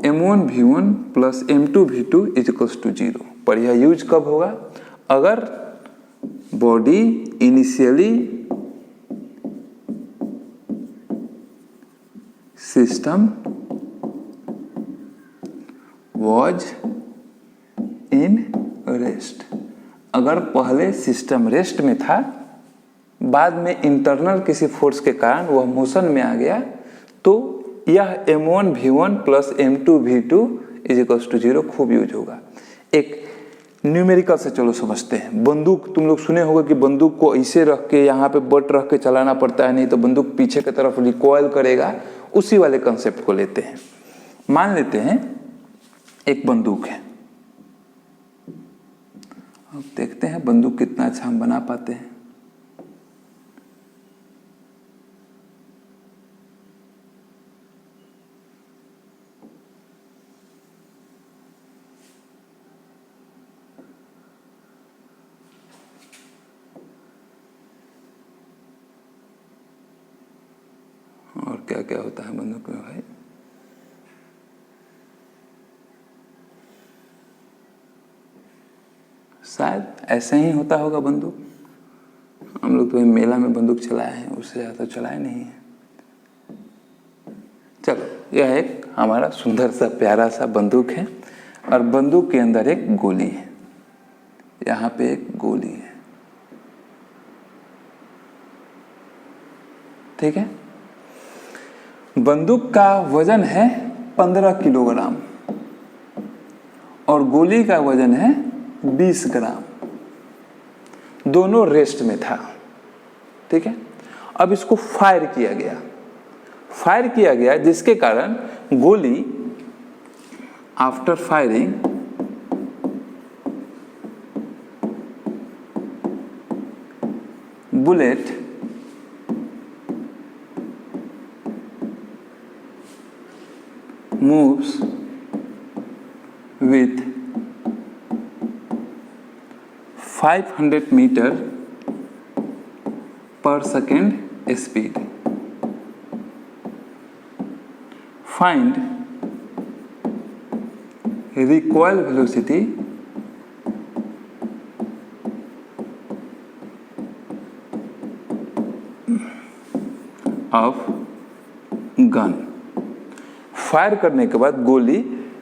m1 v1 plus m2 v2 is equals to 0। पर यह यूज कब होगा? अगर body initially system was in rest. अगर पहले सिस्टम रेस्ट में था, बाद में इंटरनल किसी फोर्स के कारण वह मोशन में आ गया, तो यह m1 v1 plus m2 v2 is equals to 0 खूब यूज होगा। एक न्यूमेरिकल से चलो समझते हैं। बंदूक तुम लोग सुने होगा कि बंदूक को ऐसे रख के यहाँ पे बट रख के चलाना पड़ता है, नहीं तो बंदूक पीछे की तरफ रिकॉइल करेगा। उसी वाले कंसेप्ट को लेते हैं। मान लेते हैं एक बंदूक है। अब देखते हैं बंदूक कितना अच्छा हम बना पाते हैं। और क्या क्या होता है बंदूक में भाई? शायद ऐसे ही होता होगा बंदूक। हम लोग तो मेला में बंदूक चलाए हैं, उससे ज़्यादा चलाए नहीं है। चलो, यह एक हमारा सुंदर सा प्यारा सा बंदूक है और बंदूक के अंदर एक गोली है। यहाँ पे एक गोली है, ठीक है। बंदूक का वजन है 15 किलोग्राम और गोली का वजन है 20 ग्राम। दोनों रेस्ट में था, ठीक है। अब इसको फायर किया गया जिसके कारण गोली after firing bullet moves with 500 meter per second speed. Find recoil velocity of gun. Fire करने के बाद गोली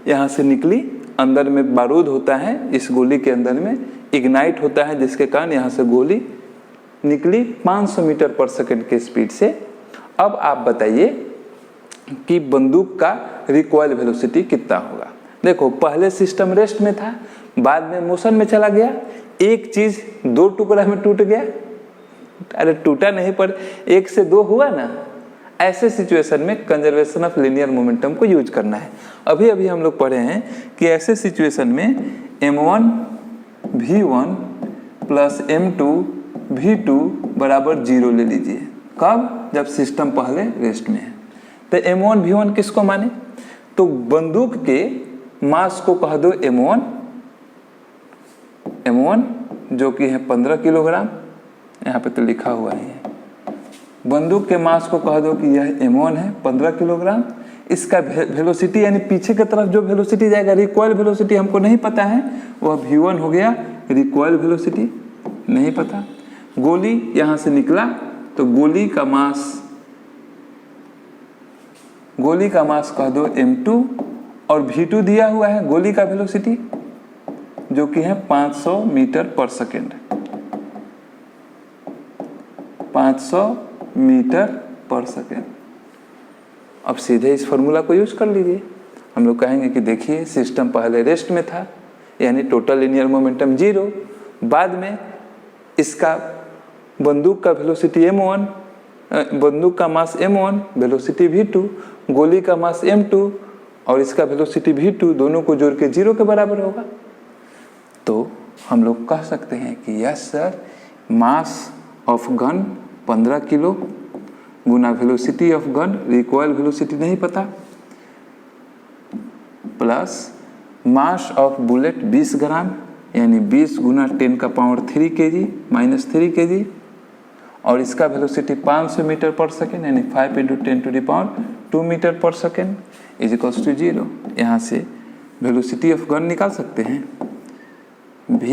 यहाँ से निकली, अंदर में बारूद होता है, इस गोली के अंदर में इग्नाइट होता है, जिसके कारण यहाँ से गोली निकली 500 मीटर पर सेकंड के स्पीड से। अब आप बताइए कि बंदूक का रिकॉइल वेलोसिटी कितना होगा। देखो, पहले सिस्टम रेस्ट में था, बाद में मोशन में चला गया। एक चीज दो टुकड़ा में टूट गया, अरे टूटा नहीं पर 1 से 2 हुआ ना। ऐसे सिचुएशन में कंजर्वेशन ऑफ लीनियर मोमेंटम को यूज करना है। अभी हम लोग पढ़े हैं कि ऐसे सिचुएशन में m1 v1 plus m2 v2 बराबर 0 ले लीजिए। कब? जब सिस्टम पहले रेस्ट में है। तो m1 v1 किसको माने? तो बंदूक के मास को कह दो m1 जो कि है 15 किलोग्राम, यहाँ पे तो लिखा हुआ है। बंदूक के मास को कह दो कि यह m1 है 15 किलोग्राम। इसका वेलोसिटी यानी पीछे की तरफ जो वेलोसिटी जाएगा, रिकॉइल वेलोसिटी हमको नहीं पता है, वह v1 हो गया। रिकॉइल वेलोसिटी नहीं पता। गोली यहाँ से निकला तो गोली का मास कह दो m2 और v2 दिया हुआ है गोली का वेलोसिटी जो कि है 500 मीटर पर सेकेंड। 500 मीटर पर सेकेंड। अब सीधे इस फॉर्मूला को यूज कर लीजिए। हम लोग कहेंगे कि देखिए सिस्टम पहले रेस्ट में था, यानी टोटल लीनियर मोमेंटम 0। बाद में इसका बंदूक का वेलोसिटी m1, बंदूक का मास m1, वेलोसिटी v2, गोली का मास m2 और इसका वेलोसिटी v2, दोनों को जोड़ के 0 के बराबर होगा। तो हम लोग कह सकते हैं कि yes sir, mass of gun 15 kilo Guna velocity of gun, recoil velocity नहीं पता, प्लस मास ऑफ बुलेट 20 ग्राम, यानी 20 गुना 10 का पावर 3 kg माइनस 3 kg, और इसका वेलोसिटी 500 मीटर पर सेकेंड, यानी 5 × 10⁻² मीटर पर सेकेंड इज इक्वल्स टू 0। यहाँ से वेलोसिटी ऑफ गन निकाल सकते हैं। v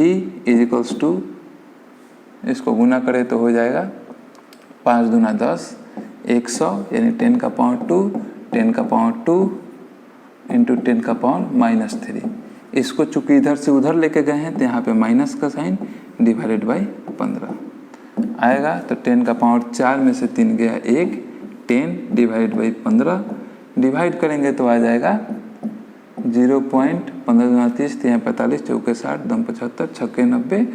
इज इक्वल्स टू, इसको गुना करें तो हो जाएगा 5 दूना 10, 100, यानी 10 का पावर 2, 10 का पावर 2 इंटू 10 का पावर -3। इसको चूंकि इधर से उधर लेके गए हैं तो यहाँ पे माइनस का साइन डिवाइडेड बाई 15 आएगा। तो 10 का पावर 4 में से 3 गया 1, 10 डिवाइड बाई 15 डिवाइड करेंगे तो आ जाएगा 0.15 दूना 30, 3 45, 4 60, 2 75, 6 90,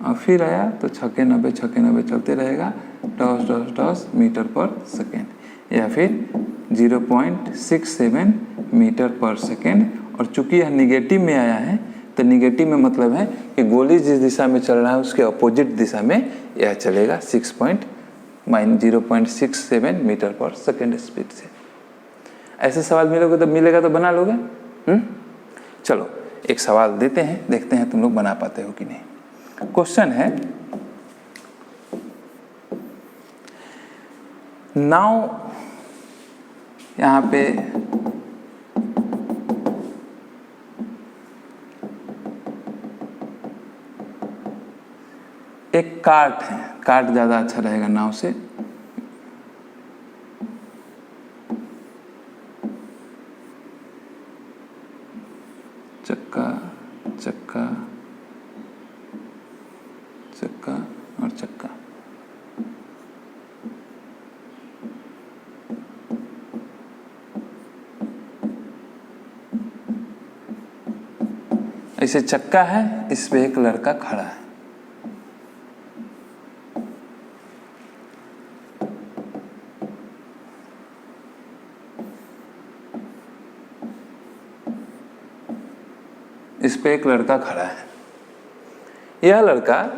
और फिर आया तो 6 90 चलते रहेगा, डॉस मीटर पर सेकेंड, या फिर 0.67 मीटर पर सेकेंड। और चूंकि यह निगेटिव में आया है तो निगेटिव में मतलब है कि गोली जिस दिशा में चल रहा है उसके अपोजिट दिशा में यह चलेगा 0.67 मीटर पर सेकेंड स्पीड से। ऐसे सवाल मिलेगा तो बना लोगे। चलो एक सवाल देते हैं, देखते हैं तुम लोग बना पाते हो कि नहीं। क्वेश्चन है, नाउ यहाँ पे एक कार्ट है, कार्ट ज़्यादा अच्छा रहेगा नाव से। चक्का चक्का चक्का और चक्का। ऐसे चक्का है, इस पे एक लड़का खड़ा है। इस पे एक लड़का खड़ा है। यह लड़का,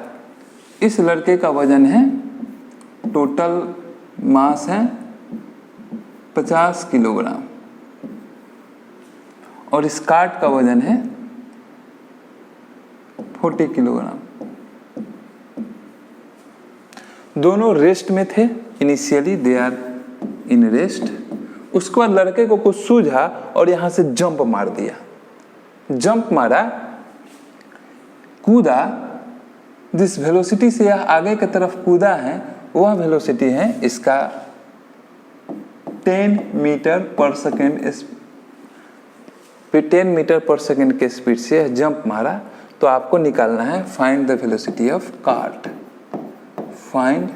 इस लड़के का वजन है, टोटल मास है 50 किलोग्राम, और इस कार्ट का वजन है 40 किलोग्राम। दोनों रेस्ट में थे, initially they are in rest. उसके बाद लड़के को कुछ सूझा और यहां से जंप मार दिया। जंप मारा, कूदा, जिस वेलोसिटी से यह आगे की तरफ कूदा है वह वेलोसिटी है इसका 10 मीटर पर सेकेंड। 10 मीटर पर सेकेंड के स्पीड से यह जंप मारा। तो आपको निकालना है find the velocity of cart. Find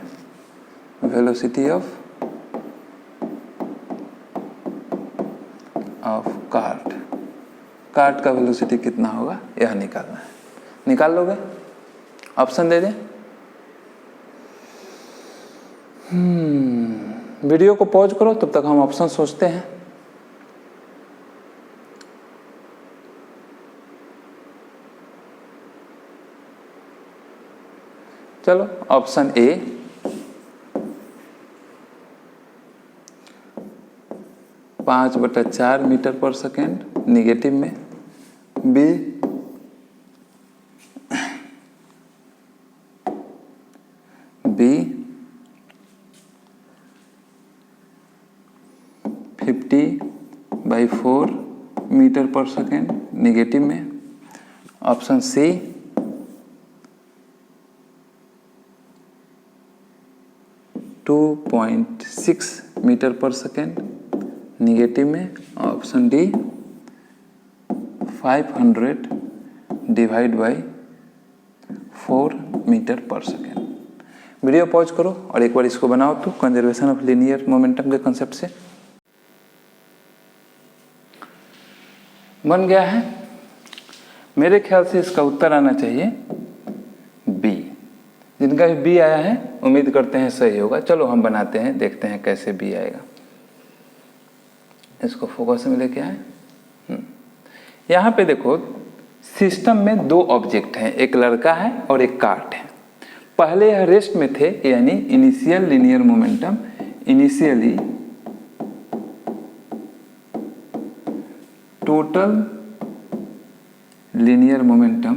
velocity of cart. Cart का वेलोसिटी कितना होगा यह निकालना है। निकाल लोगे? ऑप्शन दे दें। वीडियो को पॉज करो, तब तक हम ऑप्शन सोचते हैं। चलो, ऑप्शन ए 5/4 मीटर पर सेकेंड निगेटिव में, बी 50/4 मीटर पर सेकेंड निगेटिव में, ऑप्शन सी 2.6 मीटर पर सेकेंड निगेटिव में, ऑप्शन डी 500/4 मीटर पर सेकेंड। वीडियो पॉज करो और एक बार इसको बनाओ तो कंजर्वेशन ऑफ लीनियर मोमेंटम के कंसेप्ट से। बन गया है। मेरे ख्याल से इसका उत्तर आना चाहिए बी। जिनका भी बी आया है उम्मीद करते हैं सही होगा। चलो हम बनाते हैं, देखते हैं कैसे बी आएगा। इसको फोकस में लेके आए। यहाँ पे देखो, सिस्टम में दो ऑब्जेक्ट हैं, एक लड़का है और एक कार्ट है। पहले यह रेस्ट में थे, यानी initial linear momentum initially total linear momentum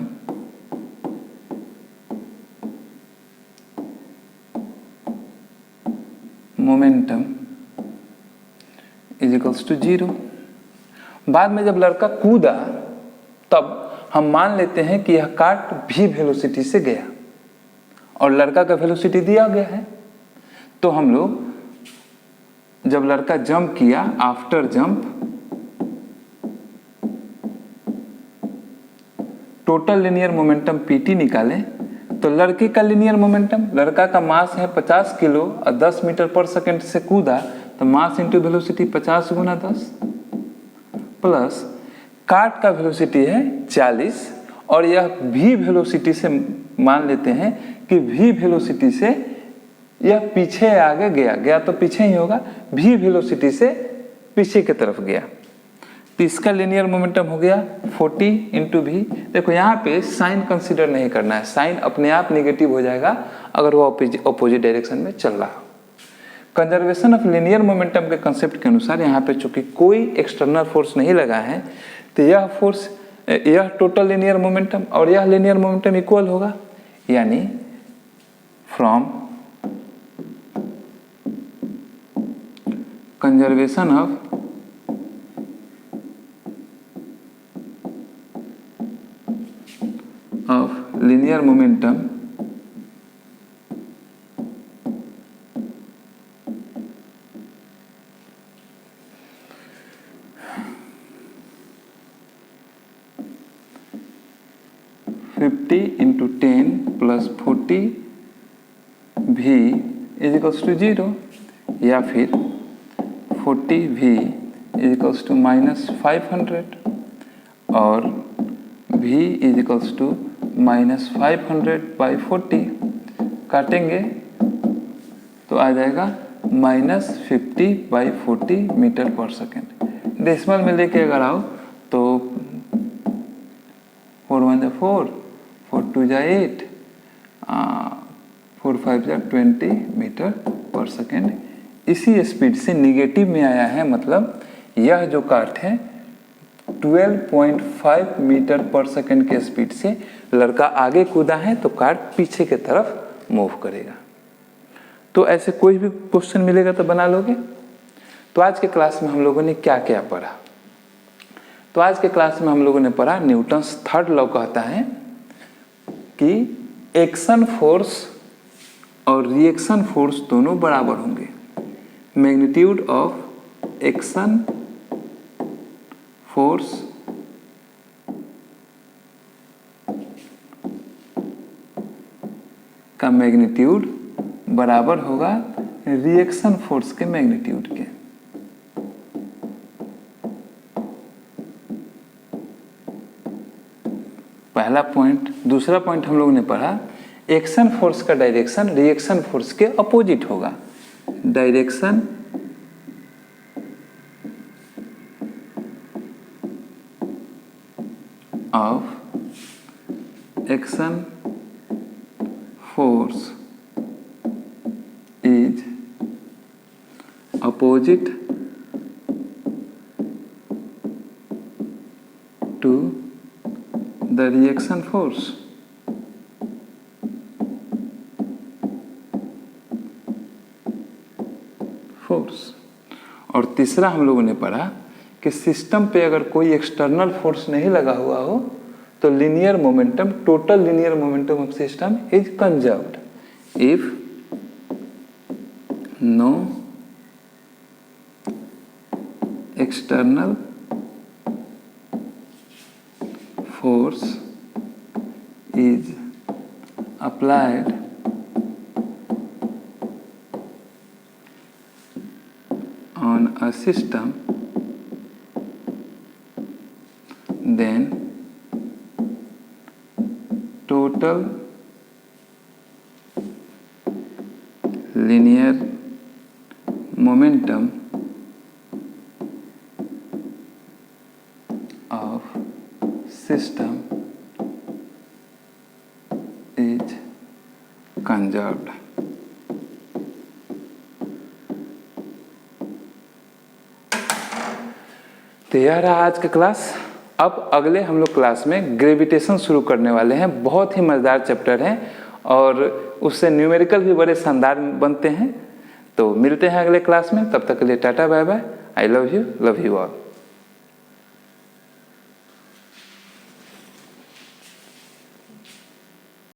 is equals to 0। बाद में जब लड़का कूदा तब हम मान लेते हैं कि यह कार्ट भी वेलोसिटी से गया और लड़का का वेलोसिटी दिया गया है, तो हम लोग जब लड़का जंप किया, after jump total linear momentum PT निकालें, तो लड़के का लिनियर मोमेंटम, लड़का का मास है 50 किलो और 10 मीटर पर सेकंड से कूदा, तो मास इंटू वेलोसिटी 50 गुना 10 प्लस कार्ट का वेलोसिटी है 40 और यह भी वेलोसिटी से मान लेते हैं कि भी वेलोसिटी से यह पीछे आगे गया तो पीछे ही होगा, भी वेलोसिटी से पीछे की तरफ गया, तो इसका लिनियर मोमेंटम हो गया 40 इंटू भी। देखो यहाँ पे साइन कंसीडर नहीं करना है, साइन अपने आप नेगेटिव हो जाएगा अगर वो अपोजिट डायरेक्शन में चल रहा हो। कंजर्वेशन ऑफ लिनियर मोमेंटम के कंसेप्ट के अनुसार यहाँ पे चूंकि कोई एक्सटर्नल फोर्स नहीं लगा है, तो यह फोर्स, यह टोटल लिनियर मोमेंटम और यह लिनियर मोमेंटम इक्वल होगा, यानी from conservation of linear momentum (50 into 10 plus 40 v is equals to 0) या फिर 40 v is equals to -500 और v is equals to -500/40 काटेंगे तो आ जाएगा -50/40 मीटर पर सेकेंड। डेसिमल में लेके अगर आओ तो 4 1 4, 4 2 8, 4 5 20 मीटर पर सेकेंड। इसी स्पीड से निगेटिव में आया है, मतलब यह जो कार्ट है 12.5 मीटर पर सेकेंड के स्पीड से लड़का आगे कूदा है तो कार्ट पीछे की तरफ मूव करेगा। तो ऐसे कोई भी क्वेश्चन मिलेगा तो बना लोगे। तो आज के क्लास में हम लोगों ने क्या क्या पढ़ा? तो आज के क्लास में हम लोगों ने पढ़ा न्यूटन्स थर्ड लॉ कहता है कि एक्शन फोर्स और रिएक्शन फोर्स दोनों बराबर होंगे। मैग्नीट्यूड ऑफ एक्शन फोर्स का मैग्नीट्यूड बराबर होगा रिएक्शन फोर्स के मैग्नीट्यूड के। पहला पॉइंट। दूसरा पॉइंट हम लोगों ने पढ़ा एक्शन फोर्स का डायरेक्शन रिएक्शन फोर्स के अपोजिट होगा। Direction of action force is opposite to the reaction force। और तीसरा हम लोगों ने पढ़ा कि सिस्टम पे अगर कोई एक्सटर्नल फोर्स नहीं लगा हुआ हो तो linear momentum, total linear momentum of system is conserved if no external force is applied on a system, then total linear momentum of system is conserved। तो यह रहा आज का क्लास। अब अगले हम लोग क्लास में ग्रेविटेशन शुरू करने वाले हैं। बहुत ही मज़ेदार चैप्टर है और उससे न्यूमेरिकल भी बड़े शानदार बनते हैं। तो मिलते हैं अगले क्लास में, तब तक के लिए tata bye bye. I love you all.